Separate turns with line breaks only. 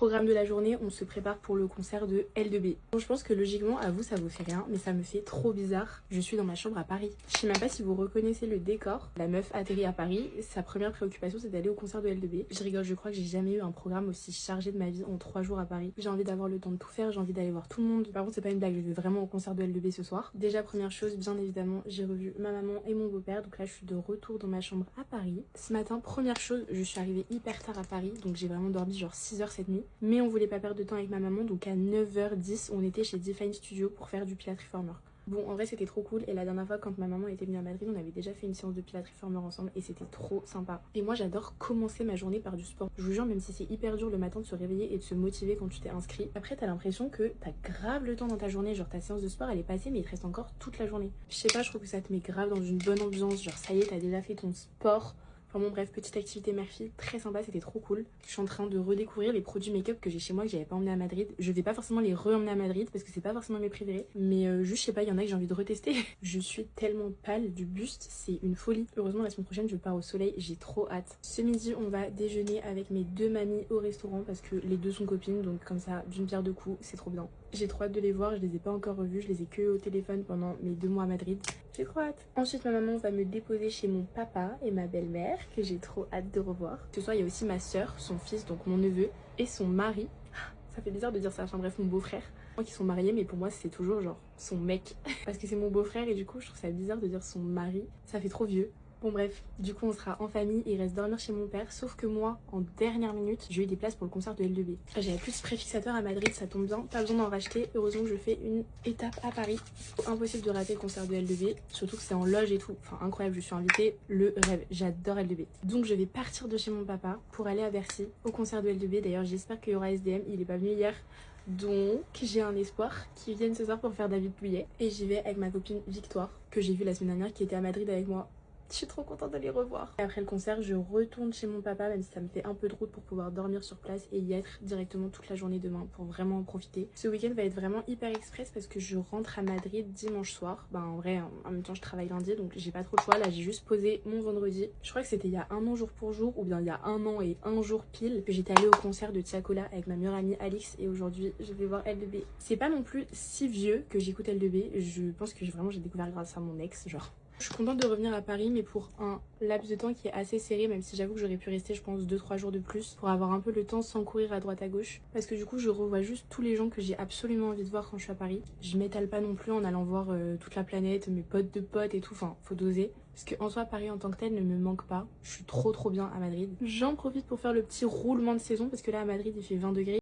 Programme de la journée, on se prépare pour le concert de L2B. Bon, je pense que logiquement, à vous, ça vous fait rien, mais ça me fait trop bizarre. Je suis dans ma chambre à Paris. Je sais même pas si vous reconnaissez le décor. La meuf atterrit à Paris. Sa première préoccupation, c'est d'aller au concert de L2B. Je rigole, je crois que j'ai jamais eu un programme aussi chargé de ma vie en 3 jours à Paris. J'ai envie d'avoir le temps de tout faire, j'ai envie d'aller voir tout le monde. Par contre, c'est pas une blague, je vais vraiment au concert de L2B ce soir. Déjà, première chose, bien évidemment, j'ai revu ma maman et mon beau-père. Donc là, je suis de retour dans ma chambre à Paris. Ce matin, première chose, je suis arrivée hyper tard à Paris. Donc j'ai vraiment dormi genre 6 heures cette nuit. Mais on voulait pas perdre de temps avec ma maman, donc à 9h10 on était chez Define Studio pour faire du Pilates Reformer. Bon, en vrai c'était trop cool, et la dernière fois quand ma maman était venue à Madrid, on avait déjà fait une séance de Pilates Reformer ensemble et c'était trop sympa. Et moi j'adore commencer ma journée par du sport. Je vous jure, même si c'est hyper dur le matin de se réveiller et de se motiver quand tu t'es inscrit, après t'as l'impression que t'as grave le temps dans ta journée, genre ta séance de sport elle est passée mais il te reste encore toute la journée. Je sais pas, je trouve que ça te met grave dans une bonne ambiance, genre ça y est t'as déjà fait ton sport. Enfin bon bref, petite activité mère-fille, très sympa, c'était trop cool. Je suis en train de redécouvrir les produits make-up que j'ai chez moi que j'avais pas emmené à Madrid. Je vais pas forcément les re-emmener à Madrid parce que c'est pas forcément mes préférés. Mais juste je sais pas, il y en a que j'ai envie de retester. Je suis tellement pâle du buste, c'est une folie. Heureusement la semaine prochaine je pars au soleil, j'ai trop hâte. Ce midi on va déjeuner avec mes 2 mamies au restaurant parce que les deux sont copines, donc comme ça d'une pierre deux coups, c'est trop bien. J'ai trop hâte de les voir, je les ai pas encore revues, je les ai que au téléphone pendant mes 2 mois à Madrid. J'ai trop hâte. Ensuite ma maman va me déposer chez mon papa et ma belle-mère que j'ai trop hâte de revoir. Ce soir il y a aussi ma soeur, son fils, donc mon neveu, et son mari. Ça fait bizarre de dire ça, enfin bref, mon beau-frère. Moi qui sont mariés, mais pour moi c'est toujours genre son mec. Parce que c'est mon beau-frère et du coup je trouve ça bizarre de dire son mari. Ça fait trop vieux. Bon bref, du coup on sera en famille, il reste dormir chez mon père, sauf que moi, en dernière minute, j'ai eu des places pour le concert de L2B. J'avais plus de préfixateur à Madrid, ça tombe bien, pas besoin d'en racheter, heureusement que je fais une étape à Paris. Impossible de rater le concert de L2B, surtout que c'est en loge et tout, enfin incroyable, je suis invitée, le rêve, j'adore L2B. Donc je vais partir de chez mon papa pour aller à Bercy, au concert de L2B, d'ailleurs j'espère qu'il y aura SDM, il est pas venu hier. Donc j'ai un espoir qu'ils viennent ce soir pour faire David Douillet. Et j'y vais avec ma copine Victoire, que j'ai vue la semaine dernière, qui était à Madrid avec moi. Je suis trop contente de les revoir. Et après le concert, je retourne chez mon papa, même si ça me fait un peu de route pour pouvoir dormir sur place et y être directement toute la journée demain pour vraiment en profiter. Ce week-end va être vraiment hyper express parce que je rentre à Madrid dimanche soir. Ben en vrai, en même temps je travaille lundi, donc j'ai pas trop le choix. Là j'ai juste posé mon vendredi. Je crois que c'était il y a 1 an jour pour jour, ou bien il y a 1 an et 1 jour pile, que j'étais allée au concert de Tiakola avec ma meilleure amie Alix. Et aujourd'hui je vais voir L2B. C'est pas non plus si vieux que j'écoute L2B. Je pense que vraiment j'ai découvert grâce à mon ex, genre. Je suis contente de revenir à Paris, mais pour un laps de temps qui est assez serré, même si j'avoue que j'aurais pu rester je pense 2-3 jours de plus pour avoir un peu le temps sans courir à droite à gauche. Parce que du coup je revois juste tous les gens que j'ai absolument envie de voir quand je suis à Paris. Je m'étale pas non plus en allant voir toute la planète, mes potes de potes et tout, enfin faut doser. Parce que en soi Paris en tant que tel ne me manque pas, je suis trop bien à Madrid. J'en profite pour faire le petit roulement de saison parce que là à Madrid il fait 20 degrés.